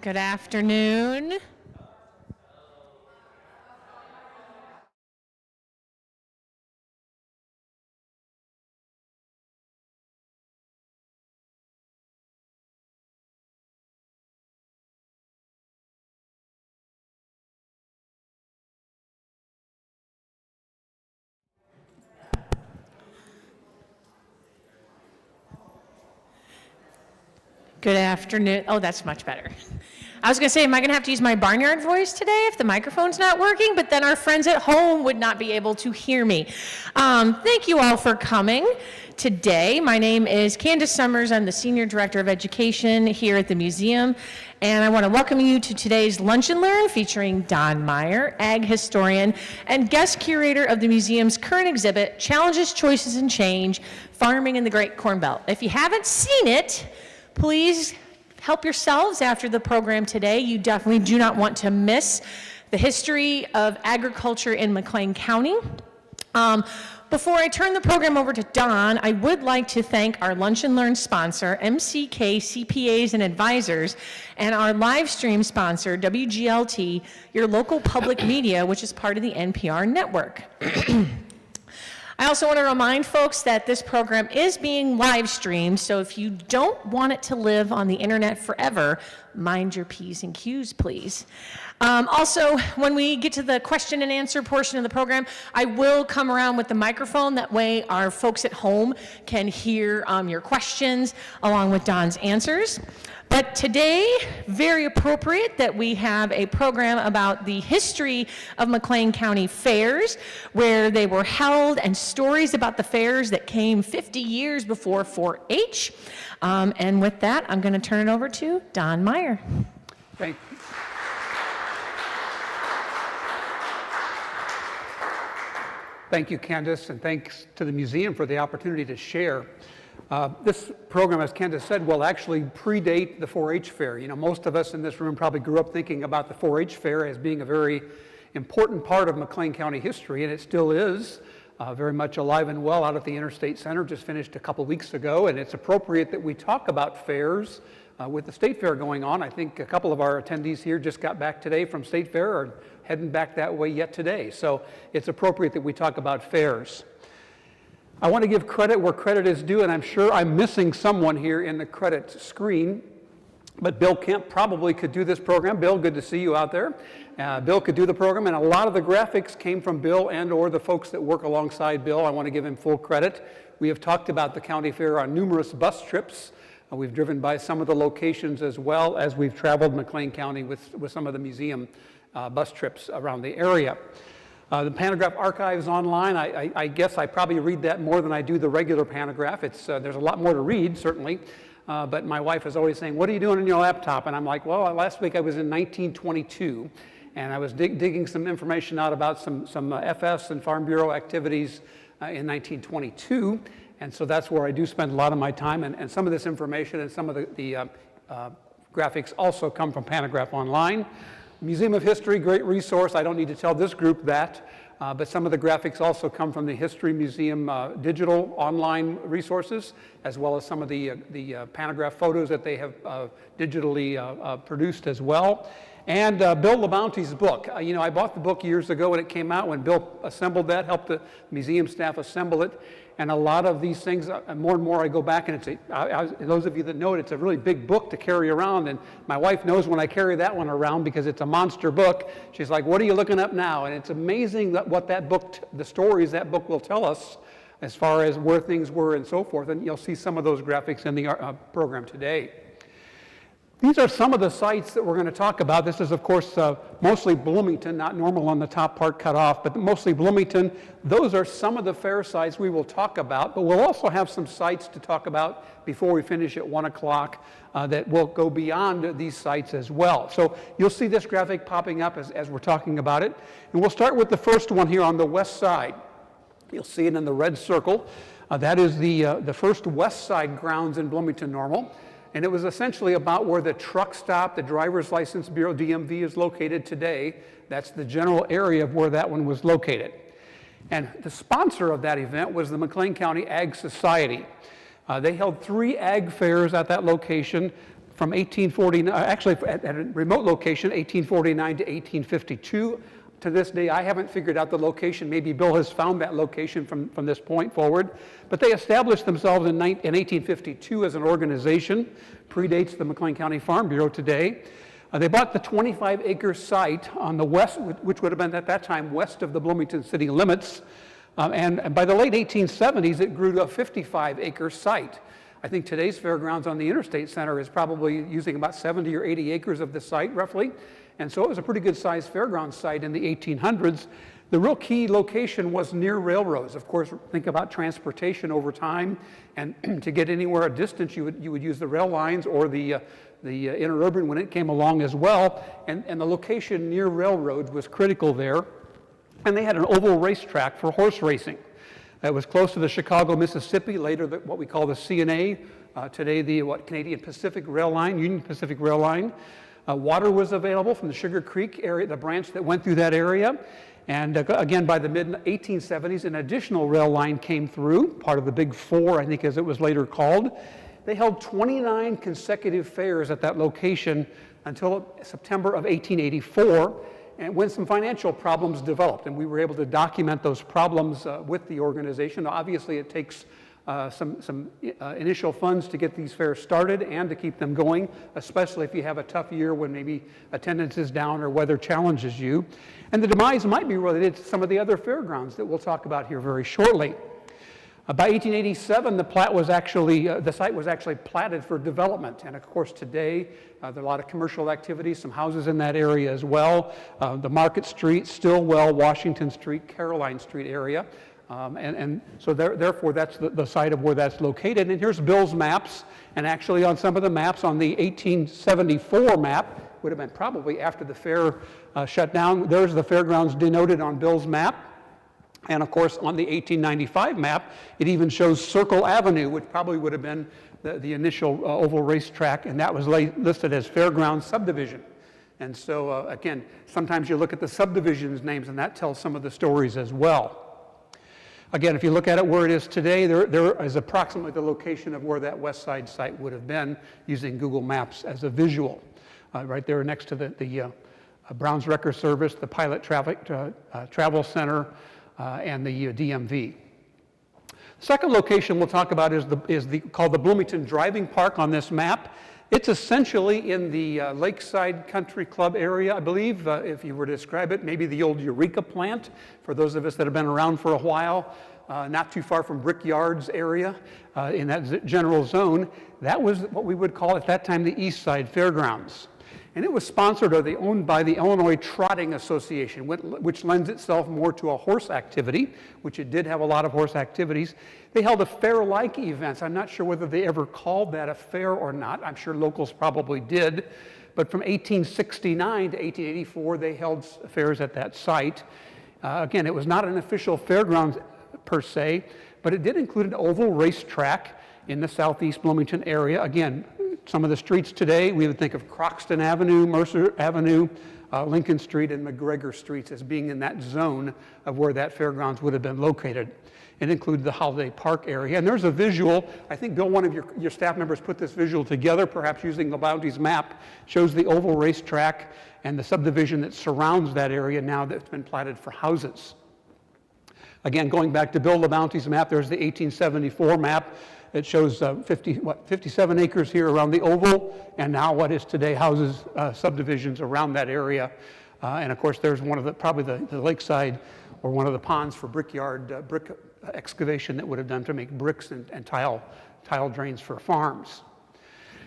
Good afternoon. Good afternoon. Oh, that's much better. I was going to say, am I going to have to use my barnyard voice today if the microphone's not working? But then our friends at home would not be able to hear me. Thank you all for coming today. My name is Candace Summers. I'm the Senior Director of Education here at the museum. And I want to welcome you to today's Lunch and Learn featuring Don Meyer, ag historian and guest curator of the museum's current exhibit, Challenges, Choices, and Change, Farming in the Great Corn Belt. If you haven't seen it, please help yourselves after the program today. You definitely do not want to miss the history of agriculture in McLean County. Before I turn the program over to Don, I would like to thank our Lunch and Learn sponsor, MCK CPAs and Advisors, and our live stream sponsor, WGLT, your local public media, which is part of the NPR network. I also want to remind folks that this program is being live streamed, so if you don't want it to live on the internet forever, mind your P's and Q's, please. Also, when we get to the question and answer portion of the program, I will come around with the microphone. That way our folks at home can hear your questions along with Don's answers. But today, very appropriate that we have a program about the history of McLean County fairs, where they were held, and stories about the fairs that came 50 years before 4-H. And with that, I'm going to turn it over to Don Meyer. Thank you. Thank you, Candace, and thanks to the museum for the opportunity to share. This program, as Candace said, will actually predate the 4-H fair. You know, most of us in this room probably grew up thinking about the 4-H fair as being a very important part of McLean County history, and it still is very much alive and well out at the Interstate Center, just finished a couple weeks ago, and it's appropriate that we talk about fairs with the State Fair going on. I think a couple of our attendees here just got back today from State Fair, or heading back that way yet today. So it's appropriate that we talk about fairs. I want to give credit where credit is due, and I'm sure I'm missing someone here in the credit screen, but Bill Kemp probably could do this program. Bill, good to see you out there. Bill could do the program, and a lot of the graphics came from Bill and or the folks that work alongside Bill. I want to give him full credit. We have talked about the county fair on numerous bus trips. We've driven by some of the locations as well as we've traveled McLean County with some of the museum bus trips around the area. The Pantograph Archives online, I guess I probably read that more than I do the regular Pantograph. There's a lot more to read, certainly, but my wife is always saying, what are you doing on your laptop? And I'm like, well, last week I was in 1922, and I was digging some information out about some FS and Farm Bureau activities in 1922, and so that's where I do spend a lot of my time, and some of this information and some of the graphics also come from Pantograph Online. Museum of History, great resource. I don't need to tell this group that, but some of the graphics also come from the History Museum digital online resources, as well as some of the Pantograph photos that they have digitally produced as well. And Bill LaBounty's book. You know, I bought the book years ago when it came out, when Bill assembled that, helped the museum staff assemble it. And a lot of these things, more and more I go back, and those of you that know it, it's a really big book to carry around. And my wife knows when I carry that one around because it's a monster book. She's like, what are you looking up now? And it's amazing that what that book, the stories that book will tell us as far as where things were and so forth. And you'll see some of those graphics in the program today. These are some of the sites that we're going to talk about. This is, of course, mostly Bloomington, not Normal on the top part cut off, but mostly Bloomington. Those are some of the fair sites we will talk about, but we'll also have some sites to talk about before we finish at 1 o'clock that will go beyond these sites as well. So you'll see this graphic popping up as we're talking about it. And we'll start with the first one here on the west side. You'll see it in the red circle. That is the first west side grounds in Bloomington-Normal. And it was essentially about where the truck stop, the Driver's License Bureau, DMV, is located today. That's the general area of where that one was located. And the sponsor of that event was the McLean County Ag Society. They held 3 ag fairs at that location. from 1849, actually at a remote location, 1849 to 1852. To this day, I haven't figured out the location. Maybe Bill has found that location from this point forward. But they established themselves in 1852 as an organization, predates the McLean County Farm Bureau today. They bought the 25-acre site on the west, which would have been at that time west of the Bloomington city limits. And by the late 1870s, it grew to a 55-acre site. I think today's fairgrounds on the Interstate Center is probably using about 70 or 80 acres of the site, roughly. And so it was a pretty good-sized fairground site in the 1800s. The real key location was near railroads. Of course, think about transportation over time, and to get anywhere a distance, you would use the rail lines or the interurban when it came along as well. And the location near railroads was critical there. And they had an oval racetrack for horse racing. It was close to the Chicago, Mississippi, later what we call the CNA, today the Canadian Pacific Rail Line, Union Pacific Rail Line. Water was available from the Sugar Creek area, the branch that went through that area. And again, by the mid-1870s, an additional rail line came through, part of the Big Four, I think as it was later called. They held 29 consecutive fairs at that location until September of 1884, and when some financial problems developed, and we were able to document those problems with the organization. Obviously, it takes some initial funds to get these fairs started and to keep them going, especially if you have a tough year when maybe attendance is down or weather challenges you. And the demise might be related to some of the other fairgrounds that we'll talk about here very shortly. By 1887, the site was actually platted for development. And of course, today, there are a lot of commercial activities, some houses in that area as well. The Market Street, Stillwell, Washington Street, Caroline Street area. And so therefore, that's the site of where that's located. And here's Bill's maps. And actually, on some of the maps, on the 1874 map, would have been probably after the fair shut down. There's the fairgrounds denoted on Bill's map. And of course, on the 1895 map, it even shows Circle Avenue, which probably would have been the initial oval racetrack, and that was listed as Fairgrounds Subdivision. And so, again, sometimes you look at the subdivisions names, and that tells some of the stories as well. Again, if you look at it where it is today, there is approximately the location of where that west side site would have been using Google Maps as a visual. Right there next to the Browns Wrecker Service, the Pilot Travel Center, and the DMV. The second location we'll talk about is called the Bloomington Driving Park on this map. It's essentially in the Lakeside Country Club area, I believe, if you were to describe it, maybe the old Eureka plant, for those of us that have been around for a while, not too far from Brickyards area, in that general zone. That was what we would call at that time the East Side Fairgrounds. And it was sponsored or owned by the Illinois Trotting Association, which lends itself more to a horse activity, which it did have a lot of horse activities. They held a fair-like events. I'm not sure whether they ever called that a fair or not. I'm sure locals probably did. But from 1869 to 1884, they held fairs at that site. Again, it was not an official fairgrounds per se, but it did include an oval racetrack in the southeast Bloomington area. Again, some of the streets today, we would think of Croxton Avenue, Mercer Avenue, Lincoln Street, and McGregor Streets as being in that zone of where that fairgrounds would have been located. It included the Holiday Park area. And there's a visual. I think, Bill, one of your staff members put this visual together, perhaps using the Bounty's map, shows the oval racetrack and the subdivision that surrounds that area now that's been platted for houses. Again, going back to Bill LaBounty's map, there's the 1874 map. It shows 57 acres here around the oval, and now what is today houses subdivisions around that area. And of course, there's one of probably the lakeside or one of the ponds for brickyard brick excavation that would have done to make bricks and tile drains for farms.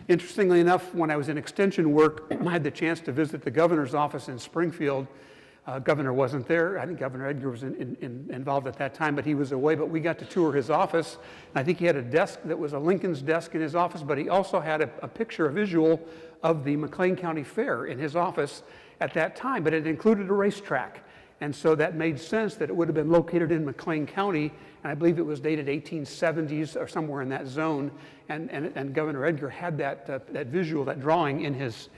Interestingly enough, when I was in extension work, I had the chance to visit the governor's office in Springfield. Governor wasn't there. I think Governor Edgar was involved at that time, but he was away. But we got to tour his office. And I think he had a desk that was a Lincoln's desk in his office, but he also had a picture, a visual of the McLean County Fair in his office at that time, but it included a racetrack. And so that made sense that it would have been located in McLean County, and I believe it was dated 1870s or somewhere in that zone. And Governor Edgar had that visual, that drawing in his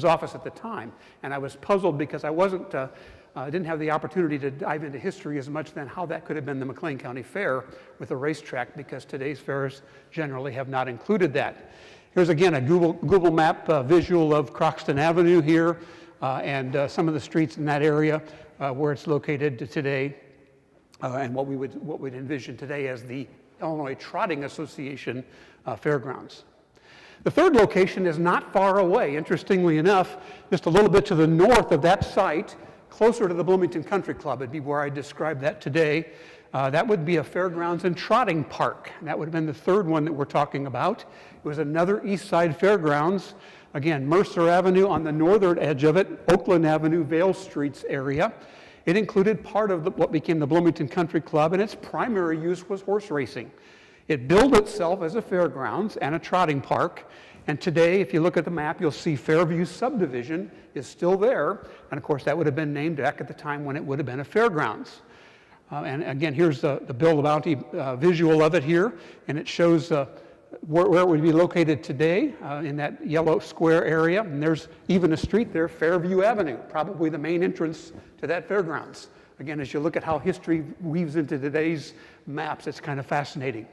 office at the time. And I was puzzled because I didn't have the opportunity to dive into history as much then how that could have been the McLean County Fair with a racetrack, because today's fairs generally have not included that. Here's again a Google Map visual of Croxton Avenue here and some of the streets in that area where it's located today and what we'd envision today as the Illinois Trotting Association Fairgrounds. The third location is not far away, interestingly enough, just a little bit to the north of that site, closer to the Bloomington Country Club. It'd be where I described that today. That would be a fairgrounds and trotting park. And that would have been the third one that we're talking about. It was another East Side Fairgrounds. Again, Mercer Avenue on the northern edge of it, Oakland Avenue, Vale Streets area. It included part of what became the Bloomington Country Club, and its primary use was horse racing. It billed itself as a fairgrounds and a trotting park. And today, if you look at the map, you'll see Fairview Subdivision is still there. And of course, that would have been named back at the time when it would have been a fairgrounds. And again, here's the Bill Bounty visual of it here. And it shows where it would be located today in that yellow square area. And there's even a street there, Fairview Avenue, probably the main entrance to that fairgrounds. Again, as you look at how history weaves into today's maps, it's kind of fascinating.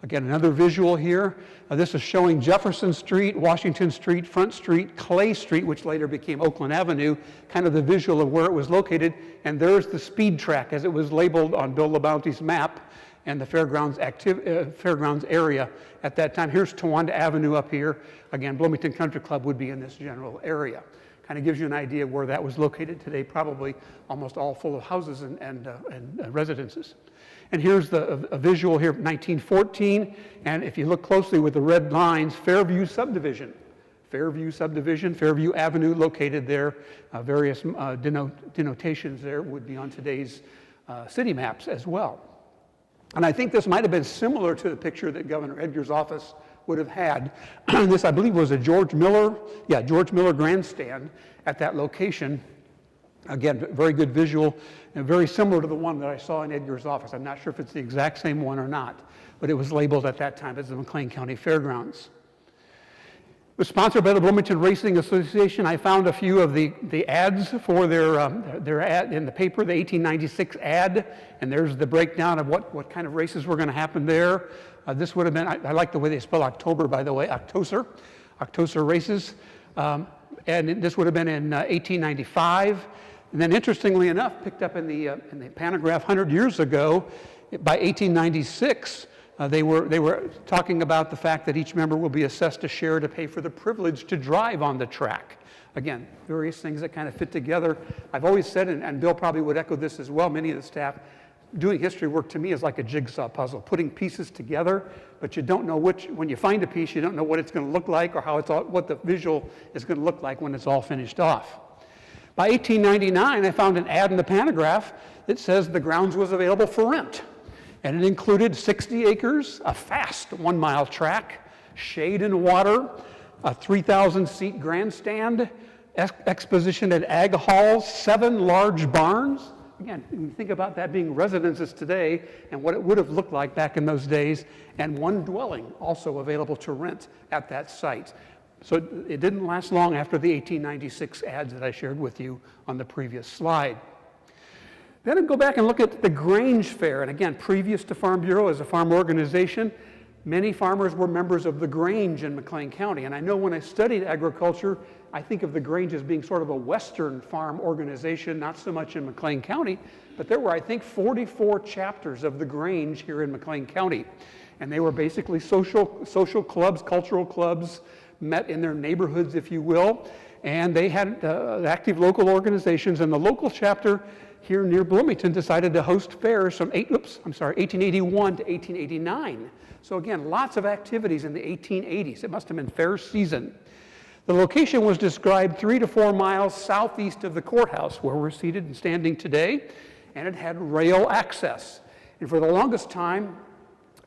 Again, another visual here. This is showing Jefferson Street, Washington Street, Front Street, Clay Street, which later became Oakland Avenue, kind of the visual of where it was located. And there's the speed track as it was labeled on Bill LaBounty's map and the fairgrounds area at that time. Here's Towanda Avenue up here. Again, Bloomington Country Club would be in this general area. Kind of gives you an idea of where that was located today, probably almost all full of houses and residences. And here's a visual here, 1914, and if you look closely with the red lines, Fairview Subdivision. Fairview Subdivision, Fairview Avenue located there. Various denotations there would be on today's city maps as well. And I think this might have been similar to the picture that Governor Edgar's office would have had. This, I believe, was a George Miller grandstand at that location. Again, very good visual and very similar to the one that I saw in Edgar's office. I'm not sure if it's the exact same one or not, but it was labeled at that time as the McLean County Fairgrounds. It was sponsored by the Bloomington Racing Association. I found a few of the ads for their ad in the paper, the 1896 ad, and there's the breakdown of what kind of races were going to happen there. This would have been, I like the way they spell October, by the way, October races. And this would have been in 1895. And then interestingly enough, picked up in the pantograph 100 years ago, by 1896, they were talking about the fact that each member will be assessed a share to pay for the privilege to drive on the track. Again, various things that kind of fit together. I've always said, and Bill probably would echo this as well, many of the staff, doing history work to me is like a jigsaw puzzle, putting pieces together, but you don't know when you find a piece, you don't know what it's going to look like or what the visual is going to look like when it's all finished off. By 1899, I found an ad in the pantograph that says the grounds was available for rent. And it included 60 acres, a fast 1-mile track, shade and water, a 3,000-seat grandstand, exposition at ag halls, 7 large barns. Again, when you think about that being residences today and what it would have looked like back in those days, and 1 dwelling also available to rent at that site. So it didn't last long after the 1896 ads that I shared with you on the previous slide. Then I'd go back and look at the Grange Fair. And again, previous to Farm Bureau as a farm organization, many farmers were members of the Grange in McLean County. And I know when I studied agriculture, I think of the Grange as being sort of a Western farm organization, not so much in McLean County, but there were, I think, 44 chapters of the Grange here in McLean County. And they were basically social clubs, cultural clubs, met in their neighborhoods, if you will. And they had active local organizations, and the local chapter here near Bloomington decided to host fairs from 1881 to 1889. So again, lots of activities in the 1880s. It must have been fair season. The location was described 3 to 4 miles southeast of the courthouse where we're seated and standing today, and it had rail access. And for the longest time,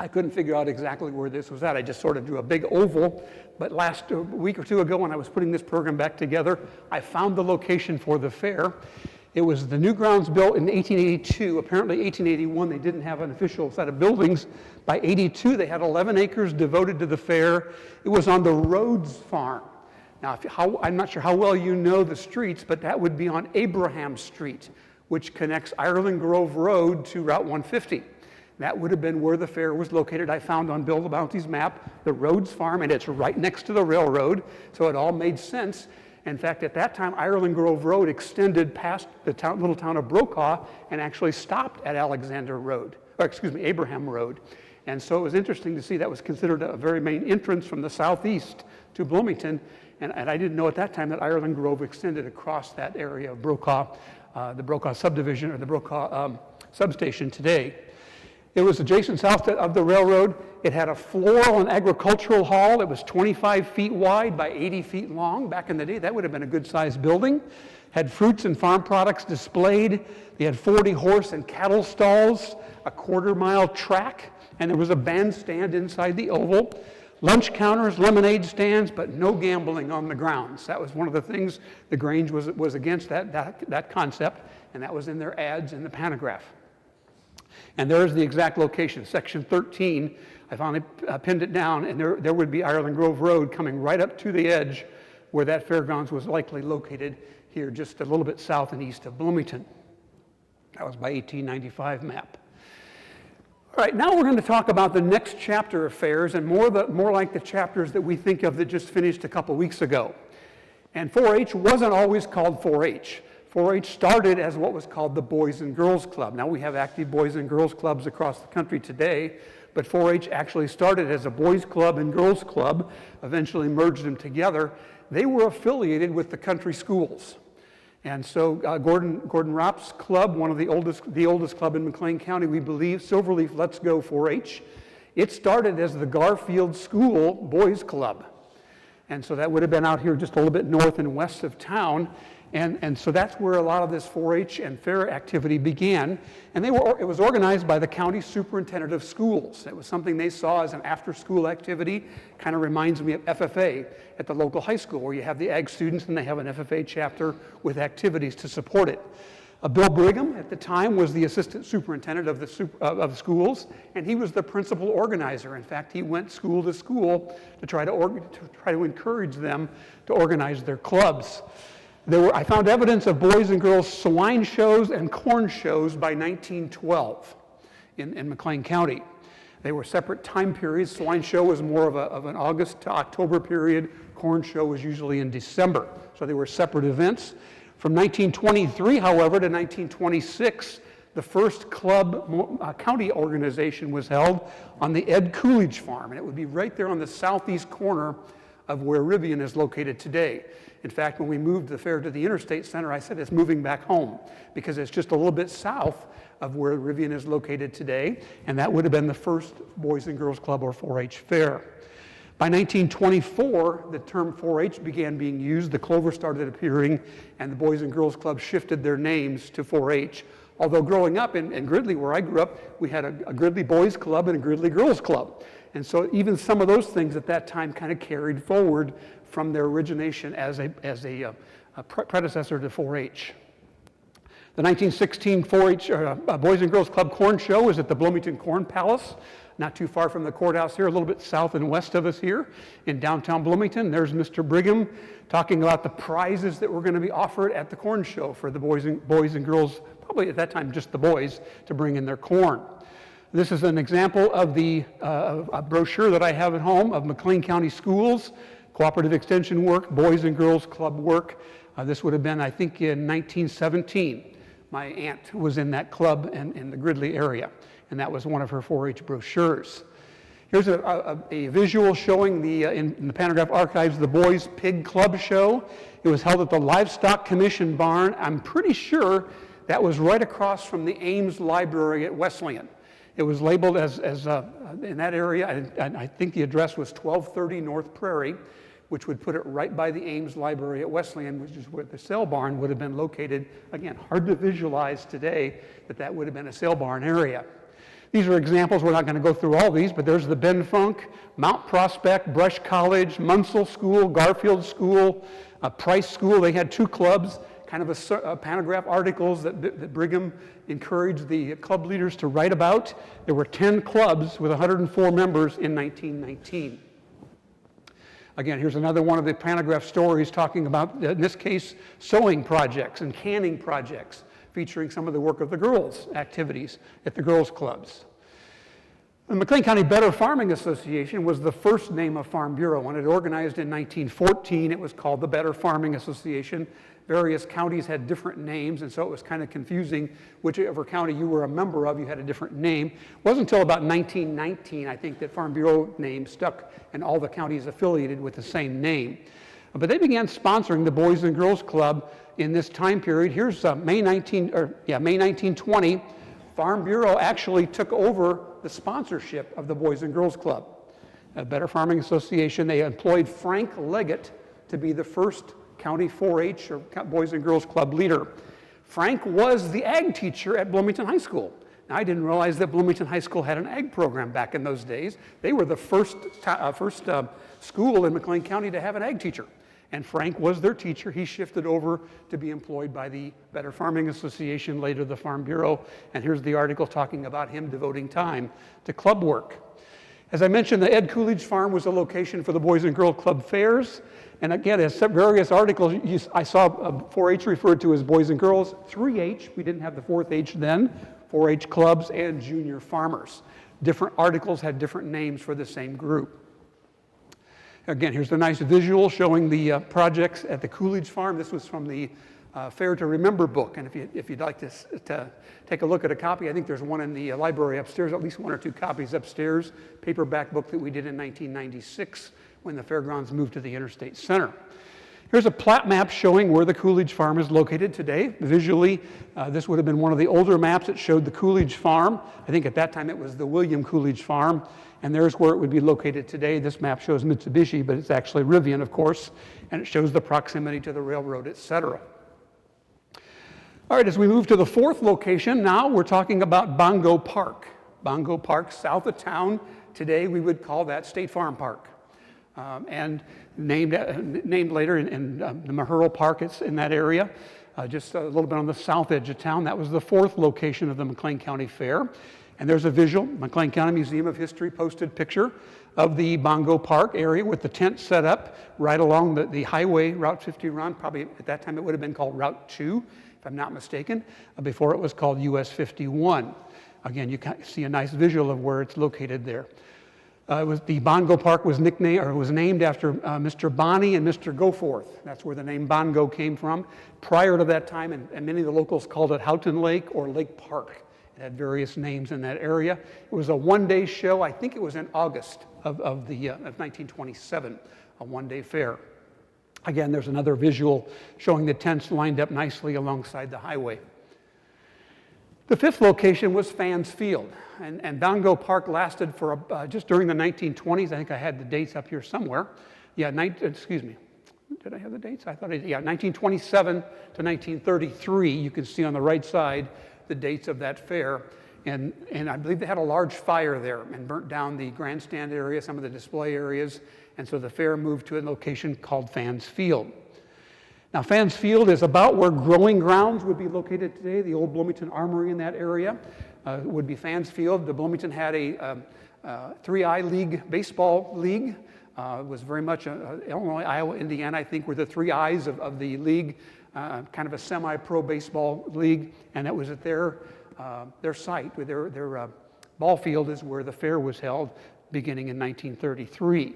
I couldn't figure out exactly where this was at. I just sort of drew a big oval, but last week or two ago when I was putting this program back together, I found the location for the fair. It was the new grounds built in 1882. Apparently 1881 they didn't have an official set of buildings. By 82 they had 11 acres devoted to the fair. It was on the Rhodes farm. Now I'm not sure how well you know the streets, but that would be on Abraham Street, which connects Ireland Grove Road to Route 150. That would have been where the fair was located. I found on Bill Bounty's map the Rhodes Farm, and it's right next to the railroad, so it all made sense. In fact, at that time, Ireland Grove Road extended past the little town of Brokaw and actually stopped at Abraham Road. And so it was interesting to see that was considered a very main entrance from the southeast to Bloomington. And I didn't know at that time that Ireland Grove extended across that area of Brokaw, the Brokaw subdivision, or the Brokaw substation today. It was adjacent south of the railroad. It had a floral and agricultural hall. It was 25 feet wide by 80 feet long. Back in the day, that would have been a good-sized building. Had fruits and farm products displayed. They had 40 horse and cattle stalls, a quarter-mile track, and there was a bandstand inside the oval. Lunch counters, lemonade stands, but no gambling on the grounds. That was one of the things the Grange was against that concept, and that was in their ads in the pantograph. And there's the exact location, section 13. I finally pinned it down, and there would be Ireland Grove Road coming right up to the edge where that fairgrounds was likely located here just a little bit south and east of Bloomington. That was by 1895 map. All right, now we're going to talk about the next chapter of fairs, and more like the chapters that we think of that just finished a couple weeks ago. And 4-H wasn't always called 4-H. 4-H started as what was called the Boys and Girls Club. Now we have active Boys and Girls Clubs across the country today, but 4-H actually started as a Boys Club and Girls Club, eventually merged them together. They were affiliated with the country schools. And so Gordon Ropp's club, one of the oldest club in McLean County, we believe, Silverleaf Let's Go 4-H, it started as the Garfield School Boys Club. And so that would have been out here just a little bit north and west of town. And so that's where a lot of this 4-H and fair activity began. And it was organized by the county superintendent of schools. It was something they saw as an after-school activity. Kind of reminds me of FFA at the local high school, where you have the ag students and they have an FFA chapter with activities to support it. Bill Brigham at the time was the assistant superintendent of the schools, and he was the principal organizer. In fact, he went school to school to try to encourage them to organize their clubs. I found evidence of boys and girls swine shows and corn shows by 1912 in McLean County. They were separate time periods. Swine show was more of an August to October period. Corn show was usually in December. So they were separate events. From 1923, however, to 1926, the first club county organization was held on the Ed Coolidge Farm, and it would be right there on the southeast corner of where Rivian is located today. In fact, when we moved the fair to the Interstate Center, I said it's moving back home because it's just a little bit south of where Rivian is located today, and that would have been the first Boys and Girls Club or 4-H fair. By 1924, the term 4-H began being used, the clover started appearing, and the Boys and Girls Club shifted their names to 4-H. Although growing up in Gridley, where I grew up, we had a Gridley Boys Club and a Gridley Girls Club. And so even some of those things at that time kind of carried forward from their origination as a predecessor to 4-H. The 1916 4-H Boys and Girls Club Corn Show is at the Bloomington Corn Palace, not too far from the courthouse here, a little bit south and west of us here in downtown Bloomington. There's Mr. Brigham talking about the prizes that were going to be offered at the corn show for the boys and girls, probably at that time just the boys, to bring in their corn. This is an example of a brochure that I have at home of McLean County schools, cooperative extension work, Boys and Girls Club work. This would have been, I think, in 1917. My aunt was in that club in the Gridley area, and that was one of her 4-H brochures. Here's a visual showing in the Pantograph Archives, the Boys Pig Club Show. It was held at the Livestock Commission barn. I'm pretty sure that was right across from the Ames Library at Wesleyan. It was labeled as in that area, and I think the address was 1230 North Prairie, which would put it right by the Ames Library at Wesleyan, which is where the sale barn would have been located. Again, hard to visualize today that would have been a sale barn area. These are examples. We're not going to go through all these, but there's the Ben Funk, Mount Prospect, Brush College, Munsell School, Garfield School, Price School. They had two clubs, kind of a pantograph articles that Brigham encouraged the club leaders to write about. There were 10 clubs with 104 members in 1919. Again, here's another one of the pantograph stories talking about, in this case, sewing projects and canning projects, featuring some of the work of the girls' activities at the girls' clubs. The McLean County Better Farming Association was the first name of Farm Bureau. When it organized in 1914, it was called the Better Farming Association. Various counties had different names, and so it was kind of confusing. Whichever county you were a member of, you had a different name. It wasn't until about 1919, I think, that Farm Bureau name stuck and all the counties affiliated with the same name. But they began sponsoring the Boys and Girls Club in this time period. Here's May 1920. Farm Bureau actually took over the sponsorship of the Boys and Girls Club. Better Farming Association, they employed Frank Leggett to be the first county 4-H or Boys and Girls Club leader. Frank was the ag teacher at Bloomington High School. Now, I didn't realize that Bloomington High School had an ag program back in those days. They were the first school in McLean County to have an ag teacher. And Frank was their teacher. He shifted over to be employed by the Better Farming Association, later the Farm Bureau. And here's the article talking about him devoting time to club work. As I mentioned, the Ed Coolidge Farm was a location for the Boys and Girls Club fairs. And again, as various articles, I saw 4-H referred to as Boys and Girls, 3-H, we didn't have the 4th H then, 4-H clubs and junior farmers. Different articles had different names for the same group. Again, here's a nice visual showing the projects at the Coolidge Farm. This was from the Fair to Remember book. And if you'd like to take a look at a copy, I think there's one in the library upstairs, at least 1 or 2 copies upstairs, paperback book that we did in 1996 when the fairgrounds moved to the Interstate Center. Here's a plat map showing where the Coolidge Farm is located today. Visually, this would have been one of the older maps that showed the Coolidge Farm. I think at that time it was the William Coolidge Farm. And there's where it would be located today. This map shows Mitsubishi, but it's actually Rivian, of course, and it shows the proximity to the railroad, et cetera. All right, as we move to the 4th location, now we're talking about Bongo Park. Bongo Park, south of town. Today we would call that State Farm Park. And named later in the Mahuro Park, it's in that area, just a little bit on the south edge of town. That was the 4th location of the McLean County Fair. And there's a visual, McLean County Museum of History posted picture of the Bongo Park area with the tent set up right along the highway, Route 50 run. Probably at that time it would have been called Route 2, if I'm not mistaken, before it was called US 51. Again, you can see a nice visual of where it's located there. The Bongo Park was named after Mr. Bonney and Mr. Goforth. That's where the name Bongo came from. Prior to that time, and many of the locals called it Houghton Lake or Lake Park. It had various names in that area. It was a one-day show. I think it was in August of 1927, a one-day fair. Again, there's another visual showing the tents lined up nicely alongside the highway. The 5th location was Fans Field, and Bongo Park lasted for just during the 1920s. I think I had the dates up here somewhere. Yeah, excuse me. Did I have the dates? I thought 1927 to 1933. You can see on the right side the dates of that fair. And I believe they had a large fire there and burnt down the grandstand area, some of the display areas. And so the fair moved to a location called Fans Field. Now, Fans Field is about where Growing Grounds would be located today. The old Bloomington Armory in that area would be Fans Field. The Bloomington had a 3I League baseball league. It was very much Illinois, Iowa, Indiana, I think, were the 3 I's of the league, kind of a semi-pro baseball league. And it was at their site, their ball field is where the fair was held beginning in 1933.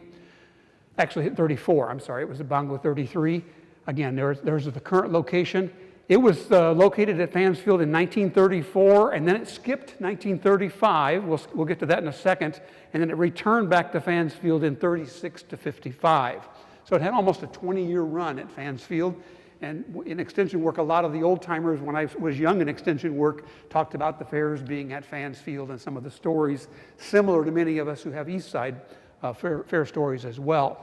Actually, 34, I'm sorry, it was at Bongo 33. Again, there's the current location. It was located at Fans Field in 1934, and then it skipped 1935. We'll get to that in a second. And then it returned back to Fans Field in 36 to 55. So it had almost a 20-year run at Fans Field. And in extension work, a lot of the old timers, when I was young in extension work, talked about the fairs being at Fans Field and some of the stories similar to many of us who have East Side fair stories as well.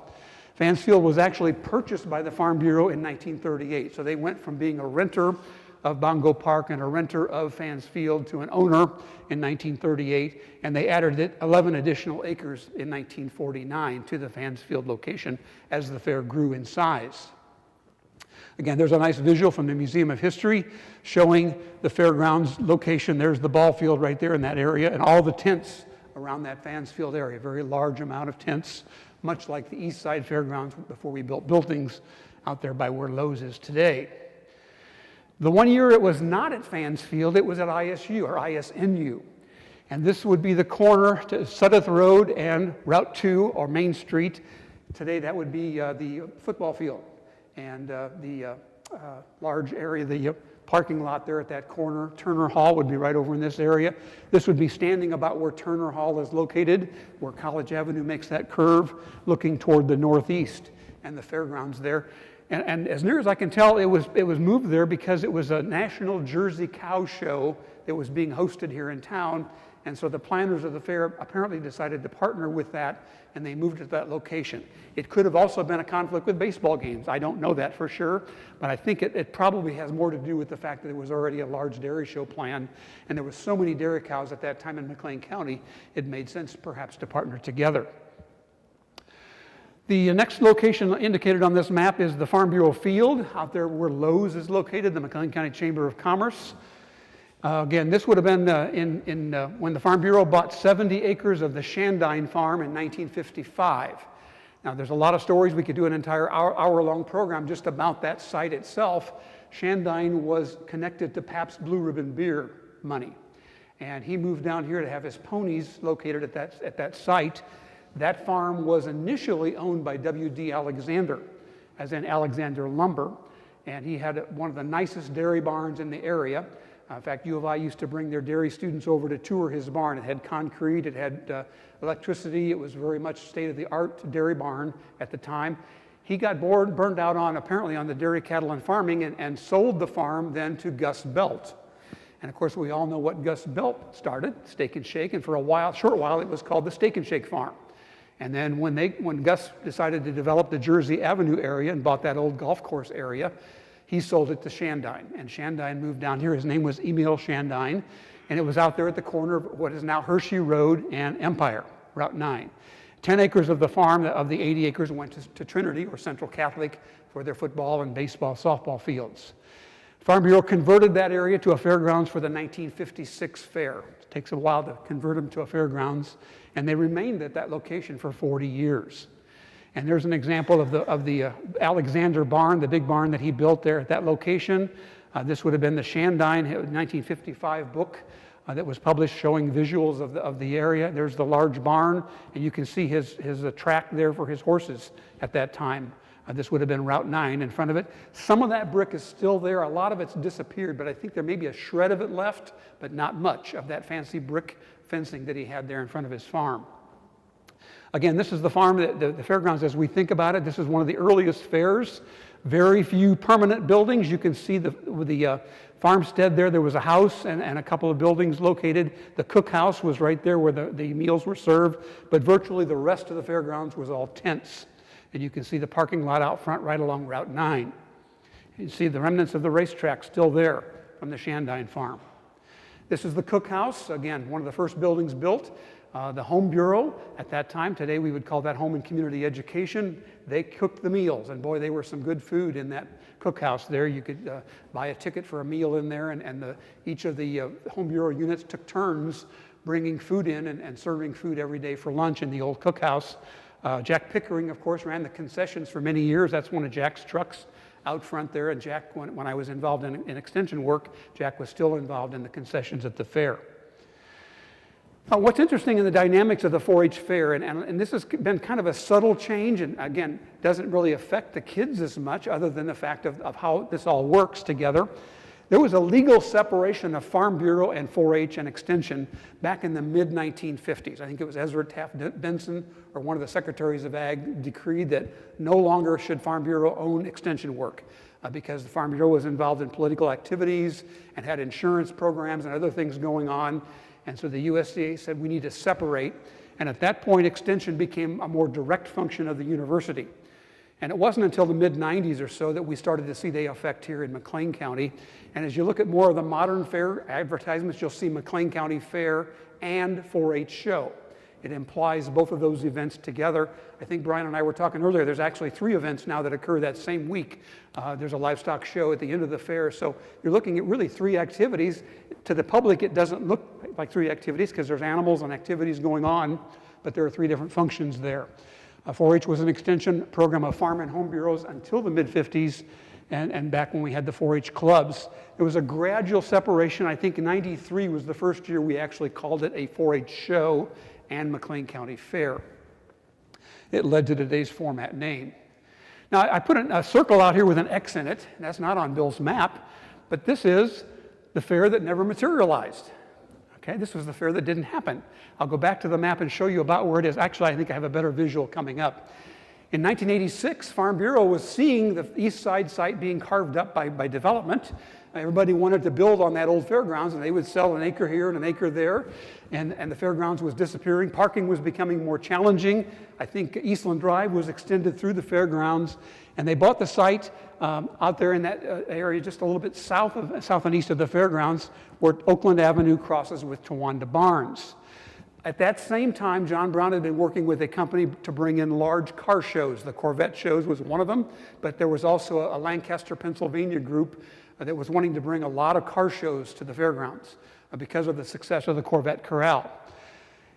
Fans Field was actually purchased by the Farm Bureau in 1938. So they went from being a renter of Bongo Park and a renter of Fans Field to an owner in 1938. And they added 11 additional acres in 1949 to the Fans Field location as the fair grew in size. Again, there's a nice visual from the Museum of History showing the fairgrounds location. There's the ball field right there in that area and all the tents around that Fans Field area. Very large amount of tents, much like the East Side Fairgrounds before we built buildings out there by where Lowe's is today. The one year it was not at Fans Field, it was at ISU or ISNU. And this would be the corner to Sudeth Road and Route 2 or Main Street. Today that would be the football field and the large area, the parking lot there at that corner. Turner Hall would be right over in this area. This would be standing about where Turner Hall is located, where College Avenue makes that curve, looking toward the northeast and the fairgrounds there. And as near as I can tell, it was moved there because it was a national Jersey cow show that was being hosted here in town. And so the planners of the fair apparently decided to partner with that, and they moved it to that location. It could have also been a conflict with baseball games. I don't know that for sure, but I think it probably has more to do with the fact that there was already a large dairy show planned, and there were so many dairy cows at that time in McLean County, it made sense perhaps to partner together. The next location indicated on this map is the Farm Bureau Field, out there where Lowe's is located, the McLean County Chamber of Commerce. Again, this would have been when the Farm Bureau bought 70 acres of the Shandine Farm in 1955. Now, there's a lot of stories. We could do an entire hour-long program just about that site itself. Shandine was connected to Pabst Blue Ribbon beer money. And he moved down here to have his ponies located at that site. That farm was initially owned by W.D. Alexander, as in Alexander Lumber. And he had one of the nicest dairy barns in the area. In fact, U of I used to bring their dairy students over to tour his barn. It had concrete, it had electricity, it was very much state-of-the-art dairy barn at the time. He got burned out apparently on the dairy, cattle, and farming and sold the farm then to Gus Belt. And of course, we all know what Gus Belt started, Steak and Shake, and for a short while, it was called the Steak and Shake Farm. And then when Gus decided to develop the Jersey Avenue area and bought that old golf course area, he sold it to Shandine, and Shandine moved down here. His name was Emil Shandine, and it was out there at the corner of what is now Hershey Road and Empire, Route 9. 10 acres of the farm, of the 80 acres, went to Trinity, or Central Catholic, for their football and baseball, softball fields. Farm Bureau converted that area to a fairgrounds for the 1956 fair. It takes a while to convert them to a fairgrounds, and they remained at that location for 40 years. And there's an example of the Alexander barn, the big barn that he built there at that location. This would have been the Shandine 1955 book that was published showing visuals of the area. There's the large barn, and you can see his track there for his horses at that time. This would have been Route 9 in front of it. Some of that brick is still there. A lot of it's disappeared, but I think there may be a shred of it left, but not much of that fancy brick fencing that he had there in front of his farm. Again, this is the farm, the fairgrounds as we think about it. This is one of the earliest fairs. Very few permanent buildings. You can see the farmstead there. There was a house and a couple of buildings located. The cookhouse was right there where the meals were served, but virtually the rest of the fairgrounds was all tents. And you can see the parking lot out front right along Route 9. You see the remnants of the racetrack still there from the Shandine farm. This is the cookhouse, again, one of the first buildings built. The Home Bureau at that time, today we would call that Home and Community Education, they cooked the meals, and boy, they were some good food in that cookhouse there. You could buy a ticket for a meal in there, and each of the Home Bureau units took turns bringing food in and serving food every day for lunch in the old cookhouse. Jack Pickering, of course, ran the concessions for many years. That's one of Jack's trucks out front there, and Jack, when I was involved in extension work, Jack was still involved in the concessions at the fair. What's interesting in the dynamics of the 4-H fair, and this has been kind of a subtle change, and again, doesn't really affect the kids as much other than the fact of how this all works together. There was a legal separation of Farm Bureau and 4-H and Extension back in the mid-1950s. I think it was Ezra Taft Benson, or one of the secretaries of Ag, decreed that no longer should Farm Bureau own extension work because the Farm Bureau was involved in political activities and had insurance programs and other things going on. And so the USDA said we need to separate. And at that point, Extension became a more direct function of the university. And it wasn't until the mid-90s or so that we started to see the effect here in McLean County. And as you look at more of the modern fair advertisements, you'll see McLean County Fair and 4-H Show. It implies both of those events together. I think Brian and I were talking earlier, there's actually 3 events now that occur that same week. There's a livestock show at the end of the fair. So you're looking at really 3 activities. To the public, it doesn't look like 3 activities because there's animals and activities going on, but there are 3 different functions there. 4-H was an extension program of farm and home bureaus until the mid-50s. and back when we had the 4-H clubs. It was a gradual separation. I think in '93 was the first year we actually called it a 4-H show and McLean County Fair. It led to today's format name. Now, I put a circle out here with an X in it. That's not on Bill's map, but this is the fair that never materialized. Okay, this was the fair that didn't happen. I'll go back to the map and show you about where it is. Actually, I think I have a better visual coming up. In 1986, Farm Bureau was seeing the east side site being carved up by development. Everybody wanted to build on that old fairgrounds, and they would sell an acre here and an acre there, and the fairgrounds was disappearing. Parking was becoming more challenging. I think Eastland Drive was extended through the fairgrounds, and they bought the site out there in that area just a little bit south and east of the fairgrounds, where Oakland Avenue crosses with Towanda Barnes. At that same time, John Brown had been working with a company to bring in large car shows. The Corvette shows was one of them, but there was also a Lancaster, Pennsylvania group that was wanting to bring a lot of car shows to the fairgrounds because of the success of the Corvette Corral.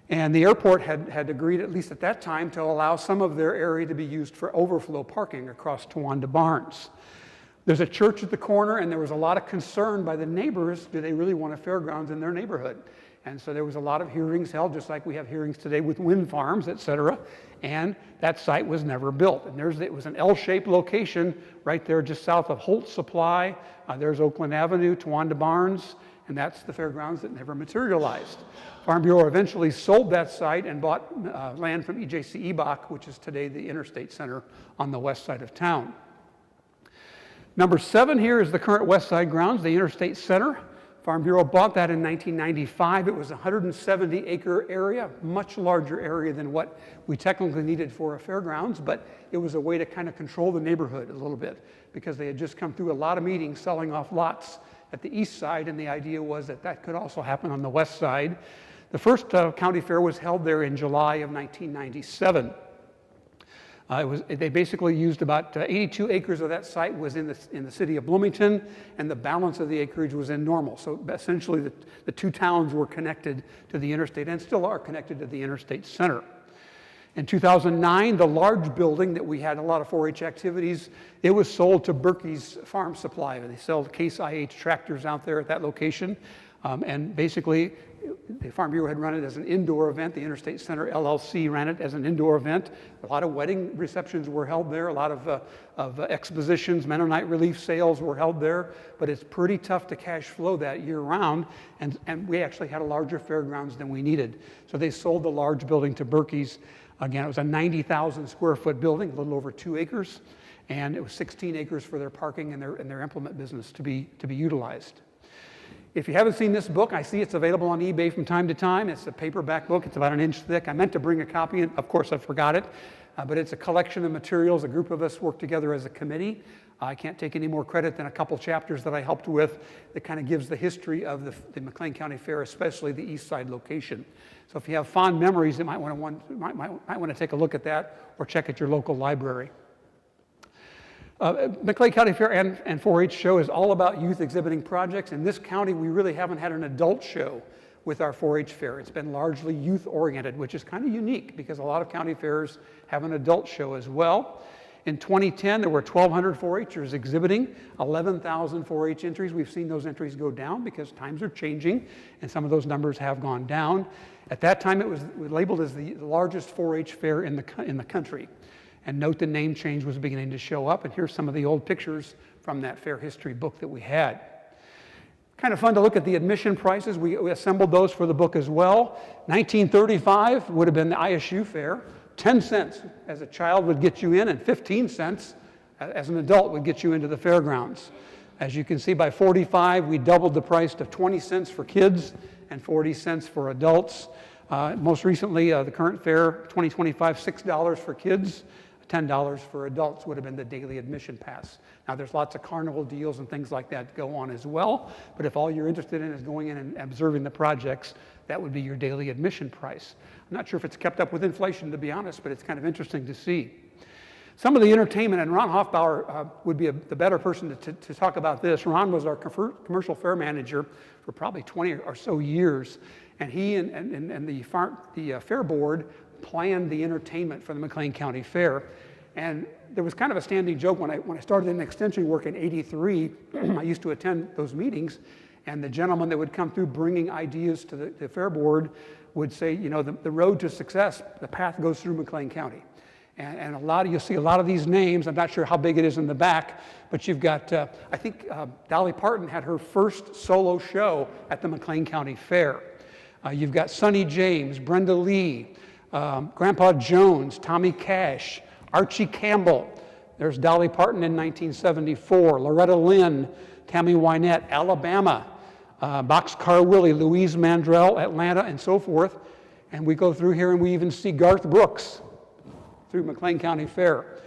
And the airport had agreed, at least at that time, to allow some of their area to be used for overflow parking across Towanda Barnes. There's a church at the corner, and there was a lot of concern by the neighbors. Do they really want a fairgrounds in their neighborhood? And so there was a lot of hearings held, just like we have hearings today with wind farms, et cetera. And that site was never built. And it was an L-shaped location right there just south of Holt Supply. There's Oakland Avenue, Towanda Barnes, and that's the fairgrounds that never materialized. Farm Bureau eventually sold that site and bought land from EJC Ebach, which is today the Interstate Center on the west side of town. Number 7 here is the current west side grounds, the Interstate Center. Farm Bureau bought that in 1995. It was a 170-acre area, much larger area than what we technically needed for a fairgrounds, but it was a way to kind of control the neighborhood a little bit because they had just come through a lot of meetings selling off lots at the east side, and the idea was that that could also happen on the west side. The first county fair was held there in July of 1997. They basically used about 82 acres of that site was in the city of Bloomington, and the balance of the acreage was in Normal. So essentially the two towns were connected to the interstate and still are connected to the Interstate Center. In 2009, the large building that we had a lot of 4-H activities, it was sold to Berkey's Farm Supply. They sell Case IH tractors out there at that location. And basically, the Farm Bureau had run it as an indoor event. The Interstate Center LLC ran it as an indoor event. A lot of wedding receptions were held there. A lot of expositions, Mennonite relief sales were held there. But it's pretty tough to cash flow that year round. And we actually had a larger fairgrounds than we needed. So they sold the large building to Berkey's. Again, it was a 90,000 square foot building, a little over 2 acres. And it was 16 acres for their parking and their implement business to be utilized. If you haven't seen this book, I see it's available on eBay from time to time. It's a paperback book. It's about an inch thick. I meant to bring a copy, and of course I forgot it. But it's a collection of materials. A group of us worked together as a committee. I can't take any more credit than a couple chapters that I helped with that kind of gives the history of the McLean County Fair, especially the east side location. So if you have fond memories, you might want to take a look at that or check at your local library. McLean County Fair and 4-H show is all about youth exhibiting projects. In this county, we really haven't had an adult show with our 4-H fair. It's been largely youth-oriented, which is kind of unique because a lot of county fairs have an adult show as well. In 2010, there were 1,200 4-H'ers exhibiting, 11,000 4-H entries. We've seen those entries go down because times are changing, and some of those numbers have gone down. At that time, it was labeled as the largest 4-H fair in the country. And note the name change was beginning to show up, and here's some of the old pictures from that fair history book that we had. Kind of fun to look at the admission prices. We assembled those for the book as well. 1935 would have been the ISU fair. 10 cents as a child would get you in, and 15 cents as an adult would get you into the fairgrounds. As you can see, by 45, we doubled the price to 20 cents for kids and 40 cents for adults. Most recently, the current fair, 2025, $6 for kids, $10 for adults would have been the daily admission pass. Now, there's lots of carnival deals and things like that go on as well, but if all you're interested in is going in and observing the projects, that would be your daily admission price. I'm not sure if it's kept up with inflation, to be honest, but it's kind of interesting to see. Some of the entertainment, and Ron Hoffbauer would be the better person to talk about this. Ron was our commercial fair manager for probably 20 or so years, and he and the fair board planned the entertainment for the McLean County Fair. And there was kind of a standing joke when I started in extension work in '83. I used to attend those meetings, and the gentleman that would come through bringing ideas to the fair board would say, you know, the road to success, the path goes through McLean County. And you'll see a lot of these names. I'm not sure how big it is in the back, but you've got, I think Dolly Parton had her first solo show at the McLean County Fair. You've got Sonny James, Brenda Lee, Grandpa Jones, Tommy Cash, Archie Campbell. There's Dolly Parton in 1974, Loretta Lynn, Tammy Wynette, Alabama, Boxcar Willie, Louise Mandrell, Atlanta, and so forth. And we go through here and we even see Garth Brooks through McLean County Fair.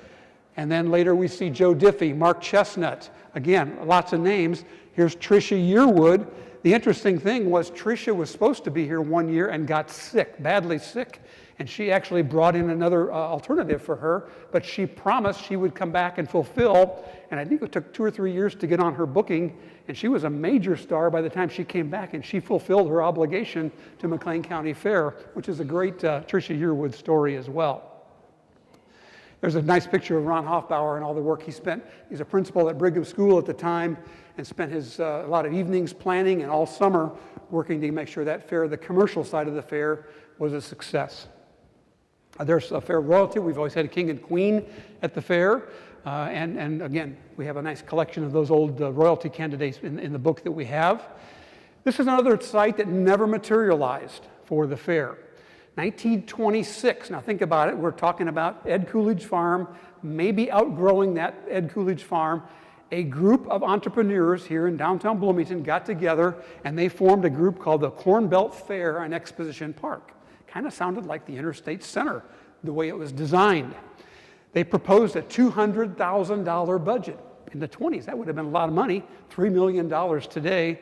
And then later we see Joe Diffie, Mark Chestnut. Again, lots of names. Here's Tricia Yearwood. The interesting thing was Tricia was supposed to be here one year and got sick, badly sick. And she actually brought in another alternative for her, but she promised she would come back and fulfill. And I think it took 2 or 3 years to get on her booking. And she was a major star by the time she came back, and she fulfilled her obligation to McLean County Fair, which is a great Tricia Yearwood story as well. There's a nice picture of Ron Hoffbauer and all the work he spent. He's a principal at Brigham School at the time and spent a lot of evenings planning and all summer working to make sure that fair, the commercial side of the fair, was a success. There's a fair royalty. We've always had a king and queen at the fair. And again, we have a nice collection of those old royalty candidates in the book that we have. This is another site that never materialized for the fair. 1926, now think about it, we're talking about Ed Coolidge Farm, maybe outgrowing that Ed Coolidge Farm. A group of entrepreneurs here in downtown Bloomington got together and they formed a group called the Corn Belt Fair and Exposition Park. Kind of sounded like the Interstate Center, the way it was designed. They proposed a $200,000 budget. In the 20s, that would have been a lot of money, $3 million today.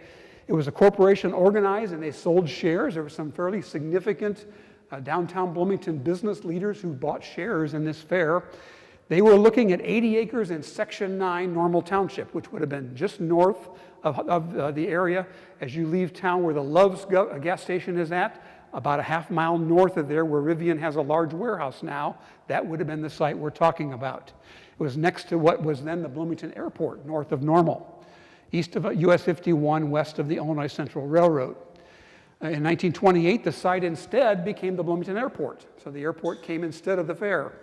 It was a corporation organized and they sold shares. There were some fairly significant downtown Bloomington business leaders who bought shares in this fair. They were looking at 80 acres in Section 9 Normal Township, which would have been just north of the area as you leave town where the Love's gas station is at, about a half mile north of there where Rivian has a large warehouse now. That would have been the site we're talking about. It was next to what was then the Bloomington Airport, north of Normal, east of US 51, west of the Illinois Central Railroad. In 1928, the site instead became the Bloomington Airport. So the airport came instead of the fair.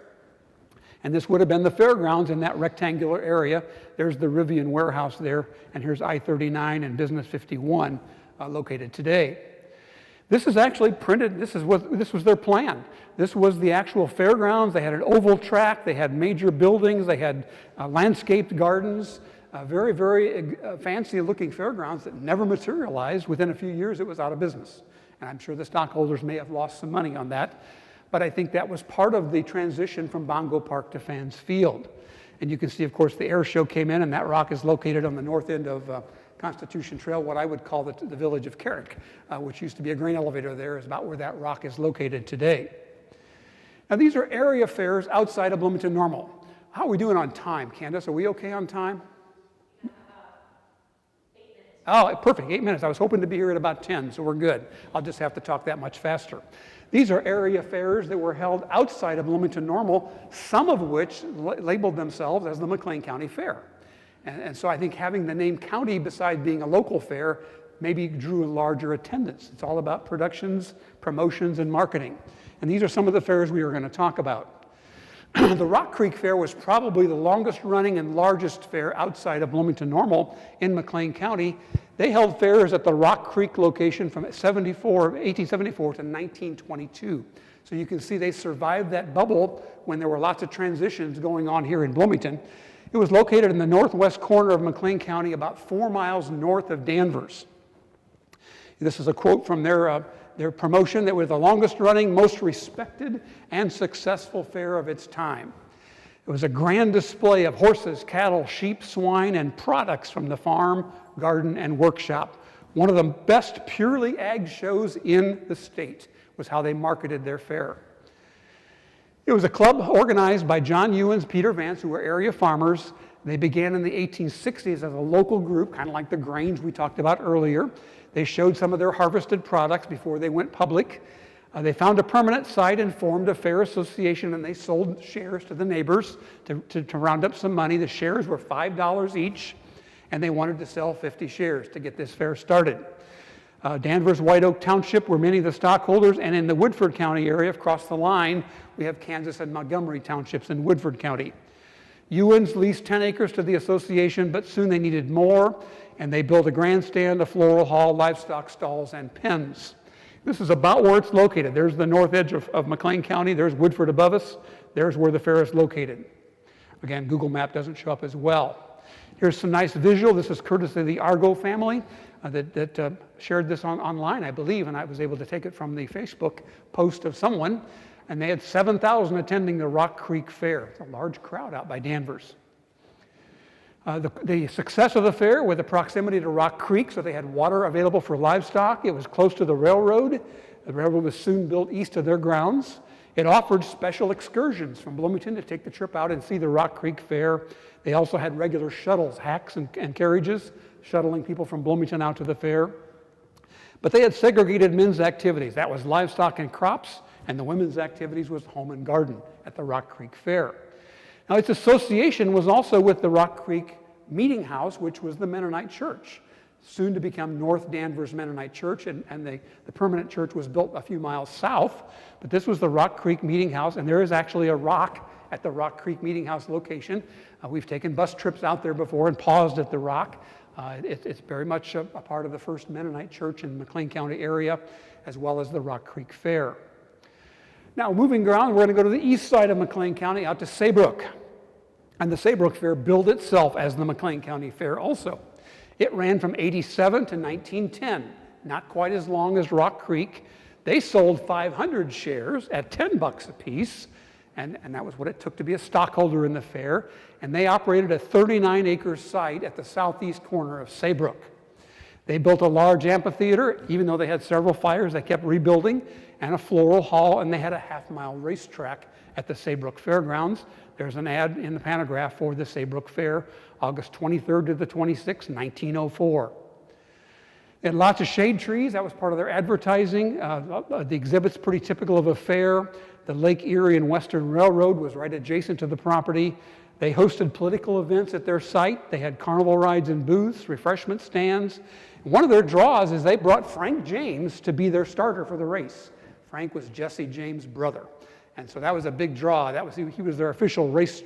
And this would have been the fairgrounds in that rectangular area. There's the Rivian warehouse there, and here's I-39 and Business 51 located today. This is actually printed, this was their plan. This was the actual fairgrounds. They had an oval track, they had major buildings, they had landscaped gardens, very, very fancy looking fairgrounds that never materialized. Within a few years, it was out of business. And I'm sure the stockholders may have lost some money on that. But I think that was part of the transition from Bongo Park to Fans Field. And you can see, of course, the air show came in, and that rock is located on the north end of Constitution Trail, what I would call the village of Carrick, which used to be a grain elevator there, is about where that rock is located today. Now, these are area fairs outside of Bloomington-Normal. How are we doing on time, Candace? Are we okay on time? 8 minutes. Oh, perfect, 8 minutes. I was hoping to be here at about 10, so we're good. I'll just have to talk that much faster. These are area fairs that were held outside of Bloomington-Normal, some of which labeled themselves as the McLean County Fair. And so I think having the name county beside being a local fair maybe drew a larger attendance. It's all about productions, promotions, and marketing. And these are some of the fairs we are going to talk about. The Rock Creek Fair was probably the longest running and largest fair outside of Bloomington-Normal in McLean County. They held fairs at the Rock Creek location from 1874 to 1922. So you can see they survived that bubble when there were lots of transitions going on here in Bloomington. It was located in the northwest corner of McLean County, about 4 miles north of Danvers. This is a quote from their promotion: that was the longest running, most respected, and successful fair of its time. It was a grand display of horses, cattle, sheep, swine, and products from the farm, garden, and workshop. One of the best purely ag shows in the state was how they marketed their fair. It was a club organized by John Ewens, Peter Vance, who were area farmers. They began in the 1860s as a local group, kind of like the Grange we talked about earlier. They showed some of their harvested products before they went public. They found a permanent site and formed a fair association, and they sold shares to the neighbors to round up some money. The shares were $5 each, and they wanted to sell 50 shares to get this fair started. Danvers, White Oak Township were many of the stockholders, and in the Woodford County area across the line, we have Kansas and Montgomery Townships in Woodford County. Ewens leased 10 acres to the association, but soon they needed more, and they built a grandstand, a floral hall, livestock stalls, and pens. This is about where it's located. There's the north edge of McLean County. There's Woodford above us. There's where the fair is located. Again, Google Map doesn't show up as well. Here's some nice visual. This is courtesy of the Argo family that shared this online, I believe, and I was able to take it from the Facebook post of someone. And they had 7,000 attending the Rock Creek Fair. It's a large crowd out by Danvers. The success of the fair with the proximity to Rock Creek, so they had water available for livestock. It was close to the railroad. The railroad was soon built east of their grounds. It offered special excursions from Bloomington to take the trip out and see the Rock Creek Fair. They also had regular shuttles, hacks and carriages, shuttling people from Bloomington out to the fair. But they had segregated men's activities. That was livestock and crops, and the women's activities was home and garden at the Rock Creek Fair. Now, its association was also with the Rock Creek Meeting House, which was the Mennonite church, soon to become North Danvers Mennonite Church, and the permanent church was built a few miles south, but this was the Rock Creek Meeting House, and there is actually a rock at the Rock Creek Meeting House location. We've taken bus trips out there before and paused at the rock. It's very much a part of the first Mennonite church in the McLean County area, as well as the Rock Creek Fair. Now, moving around, we're going to go to the east side of McLean County, out to Saybrook. And the Saybrook Fair billed itself as the McLean County Fair also. It ran from '87 to 1910, not quite as long as Rock Creek. They sold 500 shares at $10 a piece, and that was what it took to be a stockholder in the fair. And they operated a 39-acre site at the southeast corner of Saybrook. They built a large amphitheater. Even though they had several fires, they kept rebuilding, and a floral hall, and they had a half-mile racetrack at the Saybrook Fairgrounds. There's an ad in the pantograph for the Saybrook Fair, August 23rd to the 26th, 1904. They had lots of shade trees. That was part of their advertising. The exhibit's pretty typical of a fair. The Lake Erie and Western Railroad was right adjacent to the property. They hosted political events at their site. They had carnival rides and booths, refreshment stands. One of their draws is they brought Frank James to be their starter for the race. Frank was Jesse James' brother. And so that was a big draw. He was their official race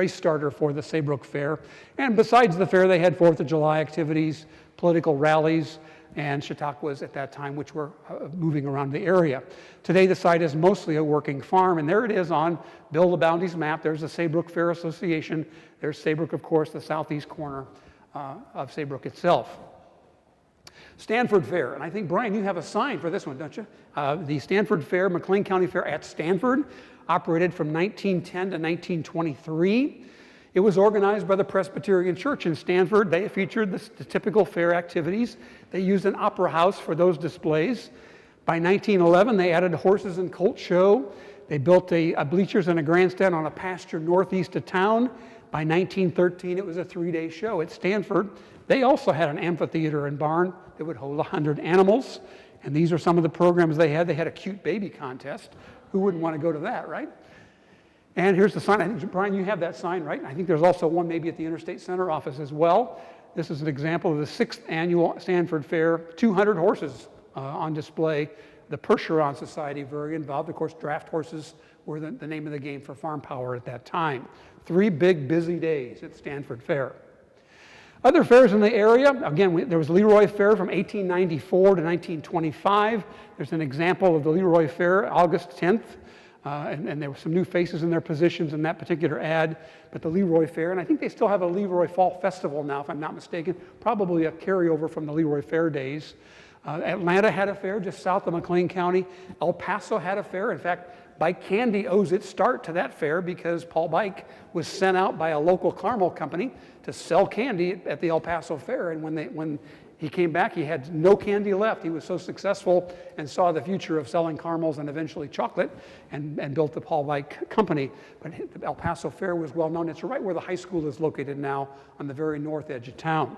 starter for the Saybrook Fair. And besides the fair, they had 4th of July activities, political rallies, and Chautauquas at that time, which were moving around the area. Today, the site is mostly a working farm, and there it is on Bill LeBounty's map. There's the Saybrook Fair Association. There's Saybrook, of course, the southeast corner of Saybrook itself. Stanford Fair, and I think, Brian, you have a sign for this one, don't you? The Stanford Fair, McLean County Fair at Stanford, operated from 1910 to 1923. It was organized by the Presbyterian Church in Stanford. They featured the typical fair activities. They used an opera house for those displays. By 1911, they added a horses and colt show. They built a bleachers and a grandstand on a pasture northeast of town. By 1913, it was a 3-day show at Stanford. They also had an amphitheater and barn that would hold 100 animals. And these are some of the programs they had. They had a cute baby contest. Who wouldn't want to go to that, right? And here's the sign. I think, Brian, you have that sign, right? I think there's also one maybe at the Interstate Center office as well. This is an example of the 6th annual Stanford Fair. 200 horses on display. The Percheron Society very involved. Of course, draft horses were the name of the game for farm power at that time. 3 big busy days at Stanford Fair. Other fairs in the area, again, there was Leroy Fair from 1894 to 1925. There's an example of the Leroy Fair, August 10th. And there were some new faces in their positions in that particular ad. But the Leroy Fair, and I think they still have a Leroy Fall Festival now, if I'm not mistaken, probably a carryover from the Leroy Fair days. Atlanta had a fair just south of McLean County. El Paso had a fair. In fact, Bike Candy owes its start to that fair because Paul Bike was sent out by a local caramel company to sell candy at the El Paso Fair. And when he came back, he had no candy left. He was so successful and saw the future of selling caramels and eventually chocolate and built the Paul Bike company. But the El Paso Fair was well known. It's right where the high school is located now on the very north edge of town.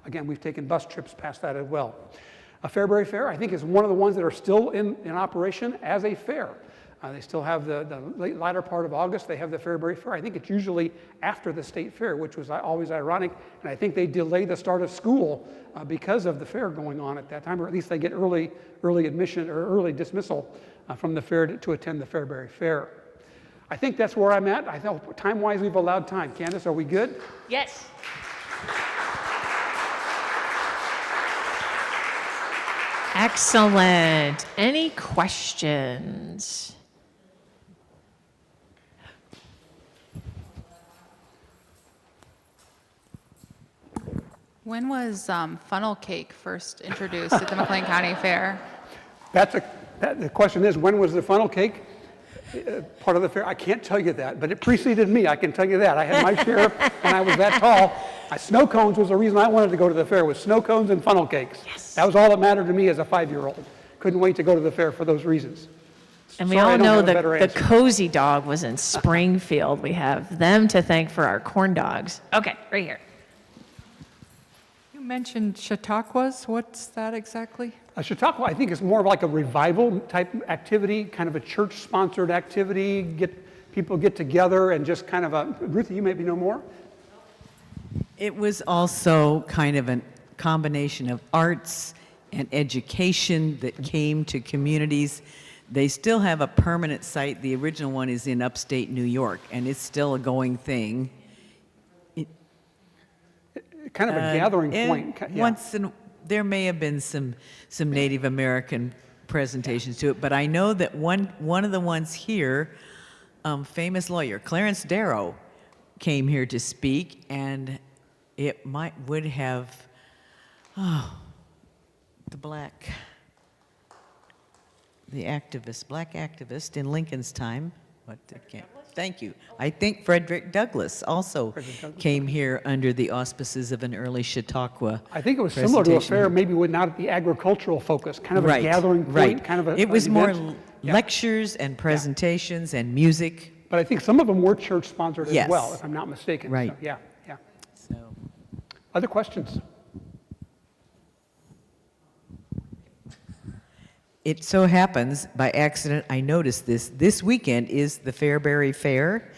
Again, we've taken bus trips past that as well. A Fairbury Fair, I think, is one of the ones that are still in operation as a fair. They still have the latter part of August, they have the Fairbury Fair. I think it's usually after the state fair, which was always ironic. And I think they delay the start of school because of the fair going on at that time, or at least they get early admission or early dismissal from the fair to attend the Fairbury Fair. I think that's where I'm at. I know time-wise we've allowed time. Candace, are we good? Yes. Excellent. Any questions? When was funnel cake first introduced at the McLean County Fair? The question is, when was the funnel cake part of the fair? I can't tell you that, but it preceded me, I can tell you that. I had my share when I was that tall. Snow cones was the reason I wanted to go to the fair, was snow cones and funnel cakes. Yes. That was all that mattered to me as a 5-year-old. Couldn't wait to go to the fair for those reasons. And we Sorry, I all don't know have a that better the answer. Cozy Dog was in Springfield. We have them to thank for our corn dogs. Okay, right here. You mentioned Chautauquas. What's that exactly? Chautauqua, I think, is more of like a revival type activity, kind of a church-sponsored activity. People get together and just kind of a, Ruthie, you maybe know more? It was also kind of a combination of arts and education that came to communities. They still have a permanent site. The original one is in upstate New York, and it's still a going thing. Kind of a gathering And point. Yeah. Once there may have been some Native American presentations to it, but I know that one of the ones here, famous lawyer Clarence Darrow, came here to speak, and it would have the black activist in Lincoln's time. Thank you. I think Frederick Douglass also came here under the auspices of an early Chautauqua. I think it was similar to a presentation. fair, maybe with not the agricultural focus, kind of a Right, gathering point, right. kind of a It was an more event. Yeah. lectures and presentations and music. But I think some of them were church-sponsored Yes. as well, if I'm not mistaken. Right. So, yeah. So. Other questions? It so happens, by accident, I noticed this weekend is the Fairbury Fair,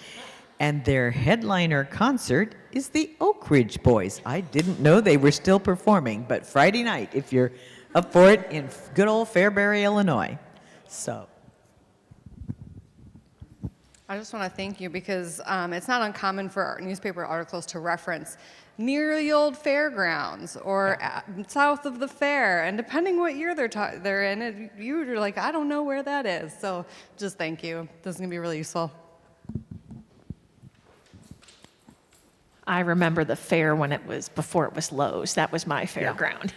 and their headliner concert is the Oak Ridge Boys. I didn't know they were still performing, but Friday night, if you're up for it, in good old Fairbury, Illinois. So. I just want to thank you because it's not uncommon for our newspaper articles to reference near the old fairgrounds or south of the fair, and depending what year they're in, you're like, I don't know where that is. So just thank you. This is going to be really useful. I remember the fair when it was before it was Lowe's. That was my fairground.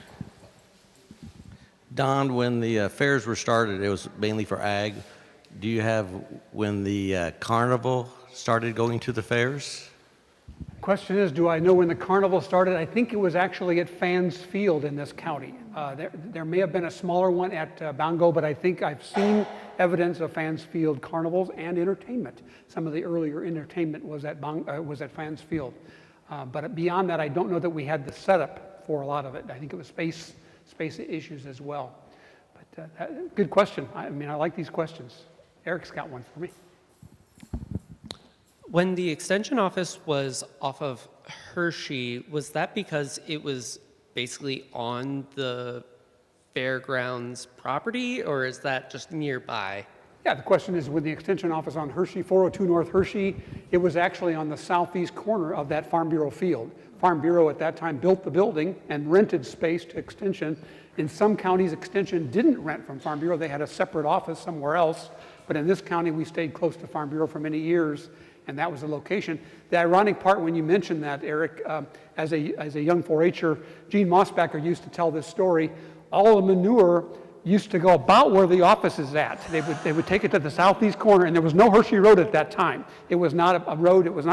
Don, when the fairs were started, it was mainly for ag. Do you have when the carnival started going to the fairs? Question is, do I know when the carnival started? I think it was actually at Fans Field in this county. There may have been a smaller one at Bongo, but I think I've seen evidence of Fans Field carnivals and entertainment. Some of the earlier entertainment was at Fans Field. But beyond that, I don't know that we had the setup for a lot of it. I think it was space issues as well. But good question. I mean, I like these questions. Eric's got one for me. When the extension office was off of Hershey, was that because it was basically on the fairgrounds property, or is that just nearby? Yeah, the question is, with the extension office on Hershey, 402 North Hershey, it was actually on the southeast corner of that Farm Bureau field. Farm Bureau at that time built the building and rented space to Extension. In some counties, Extension didn't rent from Farm Bureau. They had a separate office somewhere else. But in this county, we stayed close to Farm Bureau for many years, and that was the location. The ironic part when you mentioned that, Eric, as a young 4-H'er, Gene Mossbacker used to tell this story. All the manure used to go about where the office is at. They would take it to the southeast corner, and there was no Hershey Road at that time. It was not a road, it was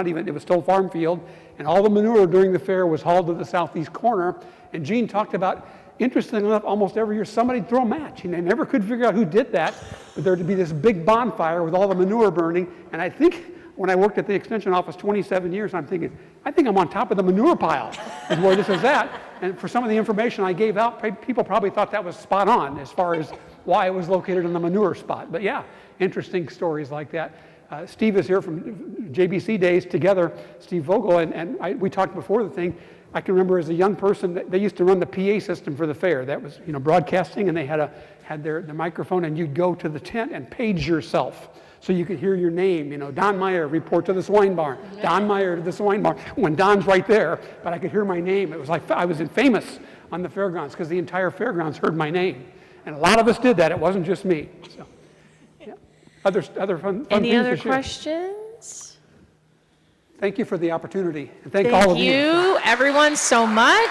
still farm field, and all the manure during the fair was hauled to the southeast corner. And Gene talked about, interestingly enough, almost every year somebody'd throw a match, and they never could figure out who did that, but there'd be this big bonfire with all the manure burning, and I think when I worked at the extension office 27 years, I'm thinking, I think I'm on top of the manure pile, is where this is at. And for some of the information I gave out, people probably thought that was spot on as far as why it was located in the manure spot. But yeah, interesting stories like that. Steve is here from JBC days together, Steve Vogel, and we talked before the thing. I can remember as a young person, they used to run the PA system for the fair. That was, broadcasting, and they had the microphone, and you'd go to the tent and page yourself so you could hear your name. Don Meyer, report to the swine barn. Don Meyer to the swine barn. When Don's right there, but I could hear my name. It was like I was famous on the fairgrounds because the entire fairgrounds heard my name. And a lot of us did that. It wasn't just me. So, yeah. Other fun Any things other to share. questions? Thank you for the opportunity. And thank all of you. Thank you, everyone, so much.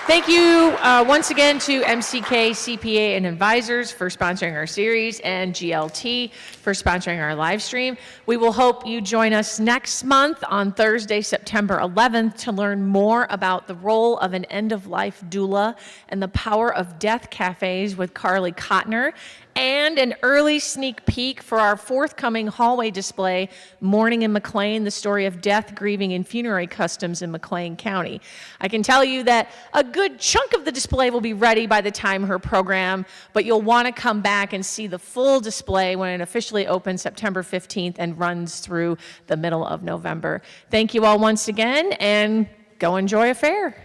Thank you once again to MCK, CPA, and Advisors for sponsoring our series, and GLT for sponsoring our live stream. We will hope you join us next month on Thursday, September 11th, to learn more about the role of an end-of-life doula and the power of death cafes with Carly Kottner, and an early sneak peek for our forthcoming hallway display, Mourning in McLean, the story of death, grieving, and funerary customs in McLean County. I can tell you that a good chunk of the display will be ready by the time her program, but you'll want to come back and see the full display when it officially opens September 15th and runs through the middle of November. Thank you all once again, and go enjoy a fair.